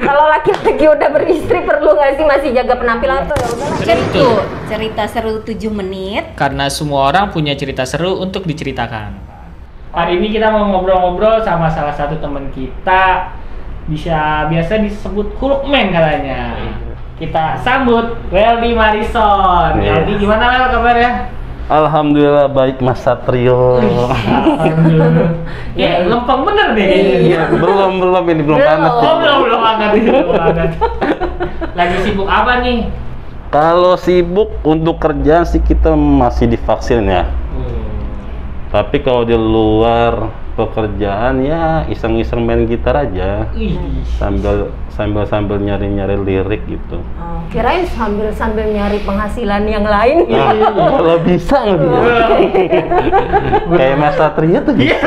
Kalau laki-laki udah beristri perlu nggak sih masih jaga penampilan atau ya udahlah? Cerita seru 7 menit. Karena semua orang punya cerita seru untuk diceritakan. Hari ini kita mau ngobrol-ngobrol sama salah satu teman kita, biasa disebut Hulkman katanya. Kita sambut Weldy Marison. Weldy, gimana Wel kabarnya? Alhamdulillah baik Mas Satrio. Alhamdulillah. Ya, lempeng bener deh. Iya, belum ini belum panas. Oh, belum hangat ini, belum hangat. Lagi sibuk apa nih? Kalau sibuk untuk kerjaan sih kita masih divaksin ya. Tapi kalau di luar pekerjaan ya iseng-iseng main gitar aja. Sambil nyari-nyari lirik gitu. Oh, kirain sambil nyari penghasilan yang lain. Kalau bisa kayak Mas Satria tuh bisa.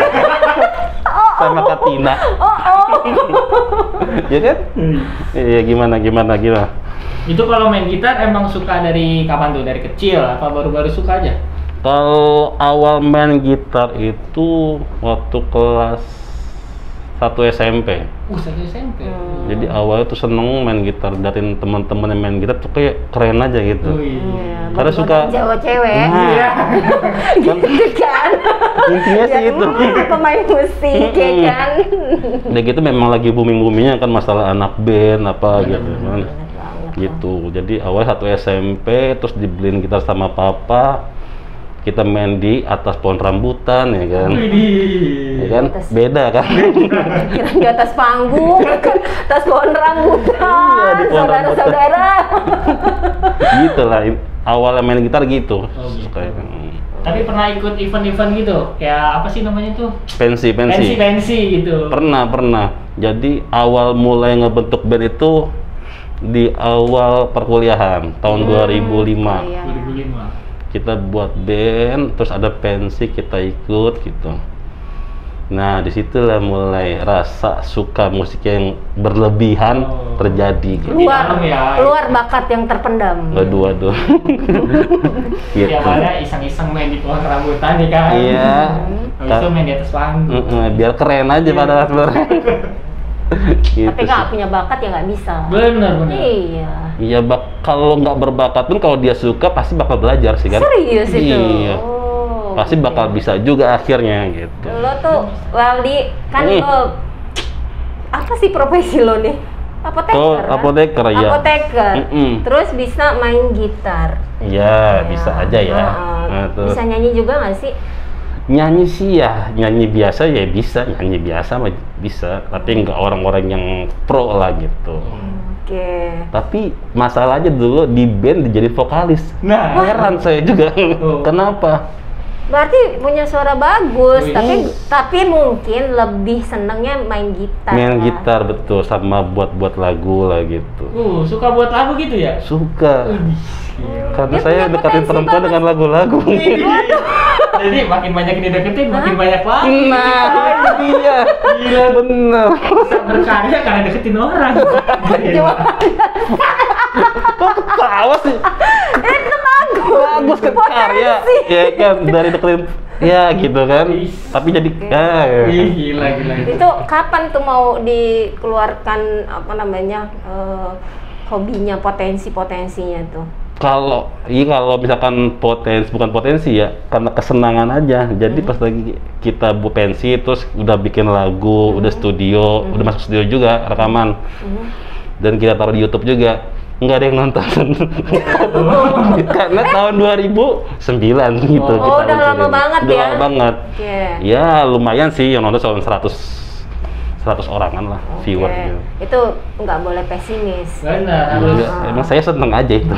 Sama Katina. Ya kan? Iya gimana. Itu kalau main gitar emang suka dari kapan tuh? Dari kecil apa baru-baru suka aja? Kalau awal main gitar itu waktu kelas 1 SMP. 1 SMP. Jadi awalnya tuh seneng main gitar, dari teman-teman yang main gitar tuh kayak keren aja gitu. Karena suka Jawa cewek. Kan? Intinya sih itu. Pemain musik ya kan. Udah gitu memang lagi booming-boomingnya kan masalah anak band apa gitu kan. Gitu. Jadi awal 1 SMP terus dibeliin gitar sama papa. Kita main di atas pohon rambutan ya kan. Ya kan? Beda kan? Kira di atas panggung, atas pohon rambutan. Iya, di pohon saudara-saudara. Gitu lah. Awalnya main gitar gitu. Tapi pernah ikut event-event gitu? Kayak apa sih namanya tuh? Pensi gitu. Pernah. Jadi awal mulai ngebentuk band itu di awal perkuliahan tahun 2005. Iya. 2005. Kita buat band, terus ada pensi kita ikut gitu. Nah disitulah mulai rasa suka musik yang berlebihan terjadi gitu. Keluar bakat yang terpendam. Waduh. Gitu. Tiap ada iseng-iseng main di pohon rambutan nih kan. Iya. Habis itu main di atas panggung. Biar keren aja pada sebenarnya. Gitu tapi nggak punya bakat ya nggak bisa. Bener. Iya, kalau nggak berbakat pun kalau dia suka pasti bakal belajar sih kan. Serius itu? Iya. Pasti bakal bisa juga akhirnya gitu. Lo tuh Weldy kan lo apa sih profesi lo nih? Apoteker ya. Apoteker. Terus bisa main gitar. Iya, bisa aja ya. Bisa nyanyi juga nggak sih? Nyanyi sih ya, nyanyi biasa ya bisa, nyanyi biasa mah bisa, tapi nggak orang-orang yang pro lah gitu. Tapi masalahnya dulu di band jadi vokalis. Nah, heran saya juga. Kenapa? Berarti punya suara bagus, tapi mungkin lebih senengnya main gitar. Main gitar betul, sama buat lagu lah gitu. Suka buat lagu gitu ya? Suka. Karena saya deketin perempuan dengan lagu-lagu. Jadi makin banyak yang dideketin, makin banyak lagu. Nah, iya. Gila bener. Bisa berkarya karena deketin orang. Kok ketawa sih? Itu bagus kan karya. Ya kan dari deketin ya gitu kan. Tapi jadi gila. Itu kapan tuh mau dikeluarkan hobinya, potensinya tuh? Kalau misalkan bukan potensi ya, karena kesenangan aja. Jadi pas lagi kita pensi terus udah bikin lagu, udah studio, udah masuk studio juga rekaman. Dan kita taruh di YouTube juga. Nggak ada yang nonton. Karena tahun 2009 gitu. Oh, udah lama banget ya? Udah lama banget. Ya lumayan sih yang nonton 100 orangan lah viewer gitu. Itu nggak boleh pesimis. Benar. Emang saya seneng aja itu.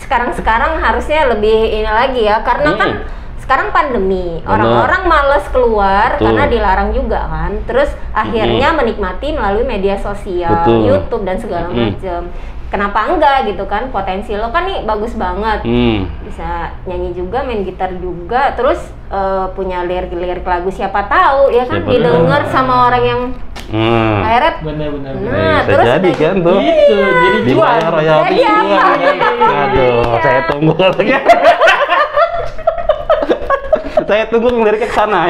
Sekarang harusnya lebih ini lagi ya, karena kan sekarang pandemi, orang-orang males keluar karena dilarang juga kan. Terus akhirnya menikmati melalui media sosial, YouTube dan segala macam. Kenapa enggak gitu kan? Potensi lo kan nih bagus banget, bisa nyanyi juga, main gitar juga, terus punya lirik lagu, siapa tahu ya kan didengar sama orang yang akhirnya bener. Nah, bisa terus jadi kan tuh. Gitu, jadi dibayar royalti. Aduh, saya tunggu lagi. Saya tunggu liriknya ke sana.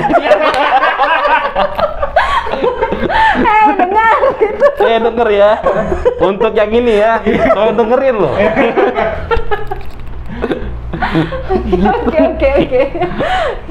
dengar Saya denger ya. Untuk yang ini ya, saya dengerin loh. Oke.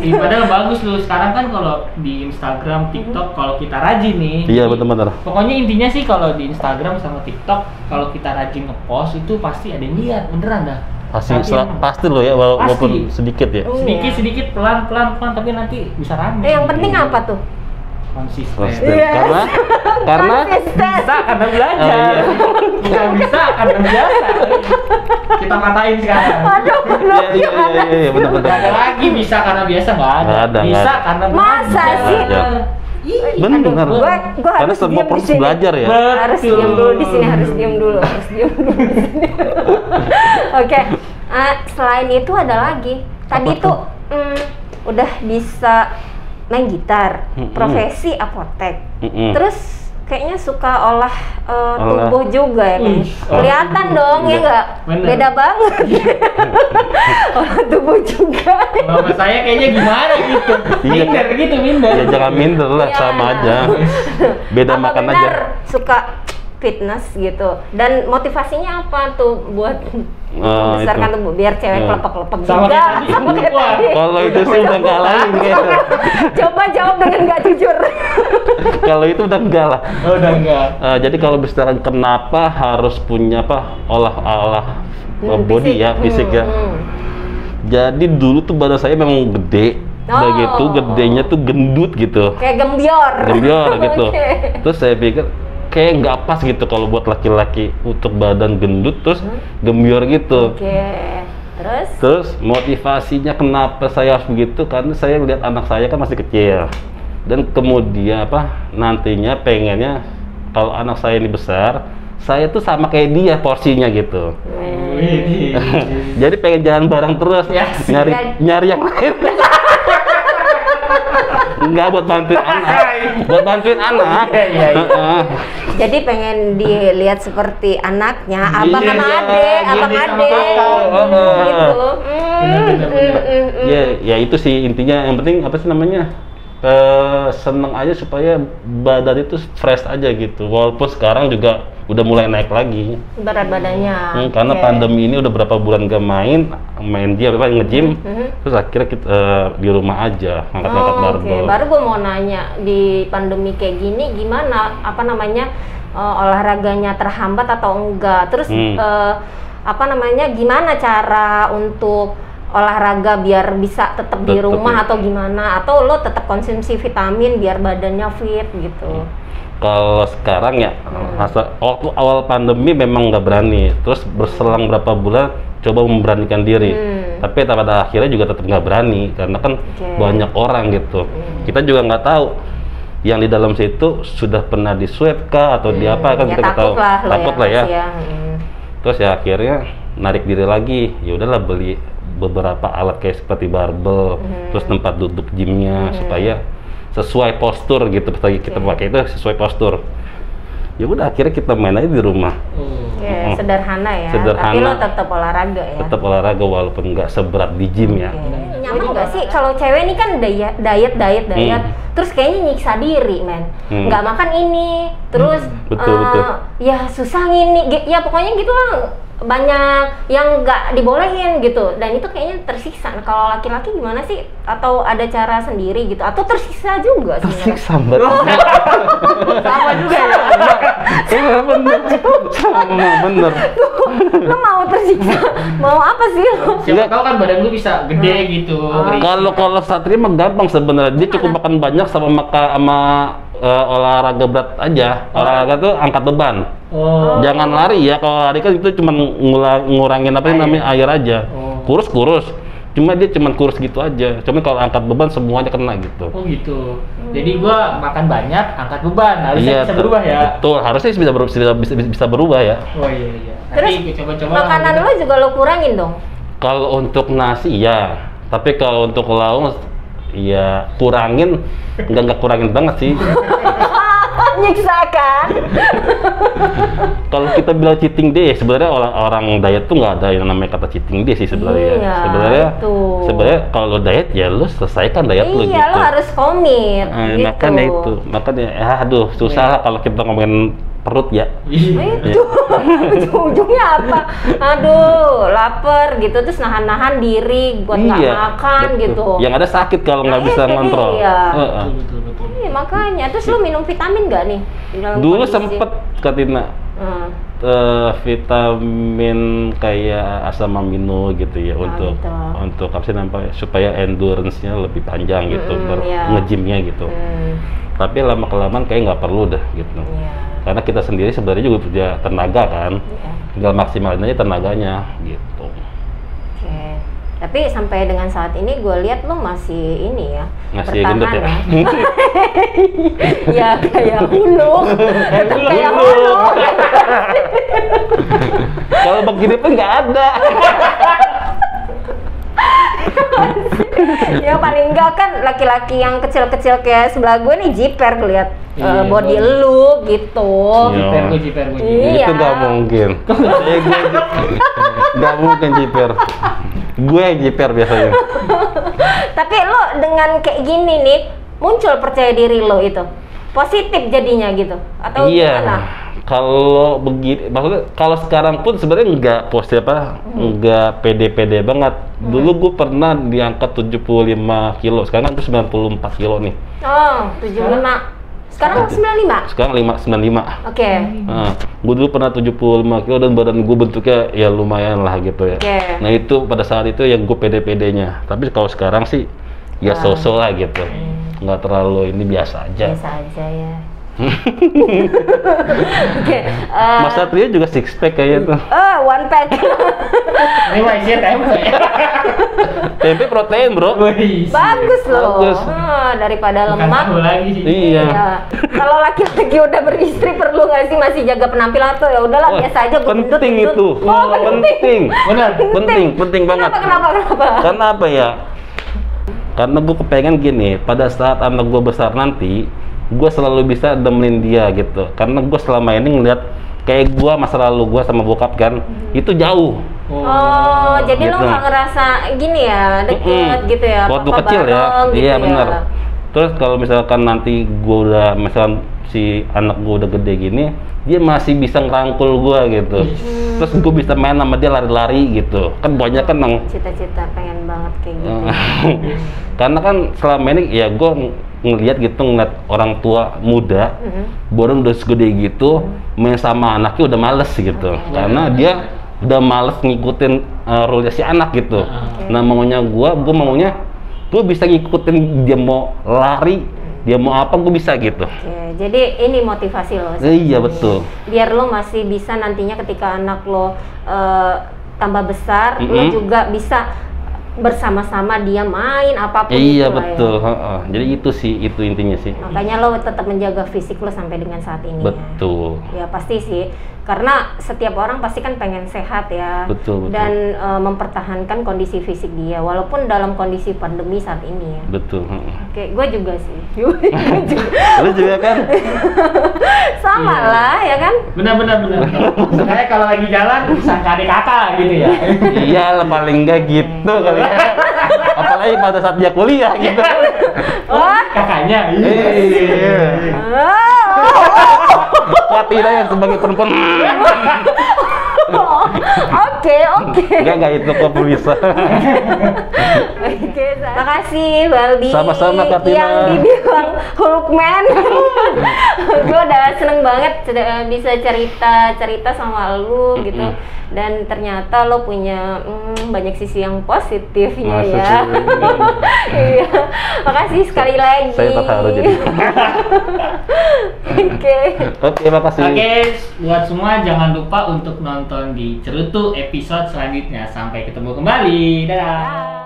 Ih, padahal bagus loh. Sekarang kan kalau di Instagram, TikTok, kalau kita rajin nih. Iya benar-benar. Pokoknya intinya sih kalau di Instagram sama TikTok, kalau kita rajin nge-post itu pasti ada yang lihat, beneran dah. Pasti loh ya, walaupun sedikit ya. Sedikit, pelan, tapi nanti bisa rame. Yang penting apa tuh? Konsisten. Yes. Karena Bisa karena belajar. Oh, iya. Nggak bisa karena biasa. Kita matain sekarang. Aduh, Iya benar-benar. Nggak ada lagi bisa karena biasa, nggak ada. Nggak ada, Bisa nggak ada. karena Masa sih? belajar. Benar. Gua Karena harus semua diam di proses sini. belajar ya. Harus diam dulu di sini, harus diam dulu di sini. Oke. Selain itu ada lagi. Tadi Apa tuh udah bisa main gitar, profesi apotek. Terus kayaknya suka olah tubuh juga ya kan? Kelihatan dong ya nggak? Bener. Beda banget. Olah tubuh juga. Bapak saya kayaknya gimana gitu. Iya. Minder. Ya jangan minder lah, Iya. sama aja. Beda Apa makan benar aja. suka fitness gitu, dan motivasinya apa tuh buat membesarkan itu. tubuh biar cewek Iya. kelepek-kelepek Sama juga? kayak tadi. Sama kayak Wah. tadi. Kalau itu sih udah enggak lagi kayaknya. Coba jawab dengan nggak jujur. Kalau itu udah enggak lah. Oh, udah enggak. Jadi kalau misalkan kenapa harus punya olah body ya, fisik ya. Jadi dulu tuh badan saya memang gede. Udah Oh. gitu gedenya tuh gendut gitu. Kayak gembior. Gitu. Oke. Terus saya pikir kayak nggak pas gitu kalau buat laki-laki untuk badan gendut terus gembior gitu. Oke. Terus motivasinya kenapa saya harus begitu, karena saya lihat anak saya kan masih kecil, dan kemudian nantinya pengennya kalau anak saya ini besar, saya tuh sama kayak dia porsinya gitu. Wih. Jadi pengen jalan bareng terus, Ya, nyari yang lain. Enggak, buat bantuin anak. Iya. Heeh. Jadi pengen dilihat seperti anaknya, abang sama Iya, adek, abang jadi sama adek, kakak. gitu. Ya itu sih intinya. Yang penting apa sih namanya? Seneng aja supaya badan itu fresh aja gitu. Walaupun sekarang juga udah mulai naik lagi. Berat badannya. Karena Oke. pandemi ini udah berapa bulan gak main dia nge-gym, terus akhirnya kita di rumah aja angkat-angkat barbel. Oke, baru gue mau nanya, di pandemi kayak gini gimana olahraganya terhambat atau enggak? Terus gimana cara untuk olahraga biar bisa tetap di rumah atau gimana? Atau lo tetap konsumsi vitamin biar badannya fit gitu? Kalau sekarang ya, waktu awal pandemi memang nggak berani. Terus berselang berapa bulan coba memberanikan diri. Tapi pada akhirnya juga tetap nggak berani karena kan banyak orang gitu. Kita juga nggak tahu yang di dalam situ sudah pernah di swab kah atau di apa kan, kita nggak tahu. Takut lah ya. Terus ya akhirnya narik diri lagi. Ya udahlah, beli beberapa alat kayak seperti barbel, terus tempat duduk gymnya supaya sesuai postur gitu. Kita pakai itu sesuai postur. Ya udah akhirnya kita main aja di rumah. Sederhana ya. Sederhana. Tapi lo tetap olahraga ya. Tetap olahraga walaupun nggak seberat di gym ya. Nyaman nggak sih kalau cewek ini kan diet, terus kayaknya nyiksa diri, men. Nggak makan ini, terus Betul. ya susah ini, ya pokoknya gitu lah. Banyak yang nggak dibolehin gitu, dan itu kayaknya tersiksa. Nah, kalau laki-laki gimana sih? Atau ada cara sendiri gitu? Atau tersiksa juga sih? Tersiksa mbak. Sama juga ya. Iya bener. Lo mau tersiksa? Mau apa sih lo? Siapa tahu kan badan lu bisa gede gitu. Kalau Satria mah gampang sebenarnya. Dia cukup makan banyak sama olahraga berat aja. Olahraga tuh angkat beban. Jangan lari ya. Kalau lari kan itu cuma ngurangin namanya air aja. Kurus. Cuma dia cuma kurus gitu aja. Cuma kalau angkat beban semuanya kena gitu. Oh gitu. Jadi gua makan banyak, angkat beban. Harusnya bisa berubah ya. Betul, harusnya bisa berubah ya. Oh iya. Terus Nanti coba-coba. makanan lo juga lo kurangin dong? Kalau untuk nasi ya, tapi kalau untuk lauk ya kurangin, nggak kurangin banget sih. Nyiksa kan? Kalau kita bilang cheating day, sebenarnya orang diet tuh nggak ada yang namanya kata cheating day sih sebenarnya. Iya, Sebenarnya kalau lo diet ya lo selesaikan diet lo gitu. Iya, lo harus komit. Gitu. Makanya susah lah kalau kita ngomongin perut ya. Itu ujung-ujungnya apa? Aduh, lapar gitu terus nahan-nahan diri buat nggak makan betul. gitu. Yang ada sakit kalau nggak bisa ngontrol. Iya. Betul. Iya, makanya. Terus lu minum vitamin nggak nih? Dulu sempet Katina vitamin kayak asam amino gitu ya untuk apa sih namanya supaya endurance-nya lebih panjang gitu, nge-gym-nya gitu. Tapi lama kelamaan kayak nggak perlu dah gitu. Karena kita sendiri sebenarnya juga punya tenaga kan, tinggal maksimalin aja tenaganya gitu. Oke. Tapi sampai dengan saat ini gue lihat lo masih ini ya, masih gendut ya. Ya kayak hulu, kayak hulu. Kalau begini pun nggak ada. Ya paling enggak kan laki-laki yang kecil-kecil kayak sebelah gue nih jiper ngeliat body lu gitu. Jiper gue. Iya. Itu nggak mungkin. Nggak mungkin jiper. Gue yang jiper biasanya. Tapi lo dengan kayak gini nih muncul percaya diri lo itu positif jadinya gitu atau gimana? Kalau begini, maksudnya kalau sekarang pun sebenarnya nggak positif nggak pede-pede banget. Dulu gue pernah diangkat 75 kilo, sekarang tuh 94 kilo nih. Oh, 75. Sekarang 95? Sekarang 95. Oke. Nah, gue dulu pernah 75 kilo dan badan gue bentuknya ya lumayan lah gitu ya. Nah itu pada saat itu yang gue pede-pedenya. Tapi kalau sekarang sih ya so-so lah gitu. Nggak terlalu ini biasa aja. Biasa aja ya. Mas Satria juga six pack kayaknya tuh. One pack. Ini mah isinya tempe. Tempe protein bro. Bagus loh. Bagus. Daripada Bukan lemak. tahu lagi. Iya. Kalau laki-laki udah beristri perlu nggak sih masih jaga penampilan tuh ya udahlah biasa aja. Penting itu. Penting. Benar. Penting banget. Kenapa? Karena apa ya? Karena gue kepengen gini, pada saat anak gue besar nanti, gue selalu bisa nemenin dia gitu. Karena gue selama ini ngeliat kayak gue masa lalu gue sama bokap kan, itu jauh. Oh, jadi gitu. lo nggak ngerasa gini ya, deket gitu ya? Waktu papa kecil ya, gitu iya ya? benar. Terus kalau misalkan nanti gue udah, misalkan si anak gue udah gede gini, dia masih bisa ngerangkul gue gitu. Terus gue bisa main sama dia lari-lari gitu. Kan banyak kan yang Cita-cita pengen banget kayak gitu. karena kan selama ini ya gue ngeliat orang tua muda badan udah segede gitu main sama anaknya udah males gitu. Karena dia udah males ngikutin rule si anak gitu. Nah maunya gue maunya gue bisa ngikutin dia mau lari, dia mau apa gue bisa gitu. Jadi ini motivasi lo. Iya betul. Biar lo masih bisa nantinya ketika anak lo tambah besar, lo juga bisa bersama-sama dia main apapun. Iya itu betul. ya. Jadi itu sih, itu intinya sih. Makanya lo tetap menjaga fisik lo sampai dengan saat ini. Betul. Ya pasti sih. Karena setiap orang pasti kan pengen sehat ya. Betul. Dan mempertahankan kondisi fisik dia walaupun dalam kondisi pandemi saat ini ya. Betul. Oke, gue juga sih. Lu juga kan? Sama lah ya kan? Benar. Kayak kalau lagi jalan sangka adik kakak gitu ya. Iya lah paling enggak gitu kali ya. Apalagi pada saat dia kuliah gitu. Wah, Kakaknya. Iya. Katina yang sebagai perempuan. Oke. Enggak itu kok bisa. Oke, makasih Baldi. Sama-sama, Katina. Yang dibilang Hulkman. Gue udah seneng banget bisa cerita sama lu gitu. Dan ternyata lo punya banyak sisi yang positifnya ya. Iya. Makasih sekali lagi. Saya terharu jadi. Oke, makasih. Oke, buat semua jangan lupa untuk nonton di Cerutu episode selanjutnya. Sampai ketemu kembali. Dadah.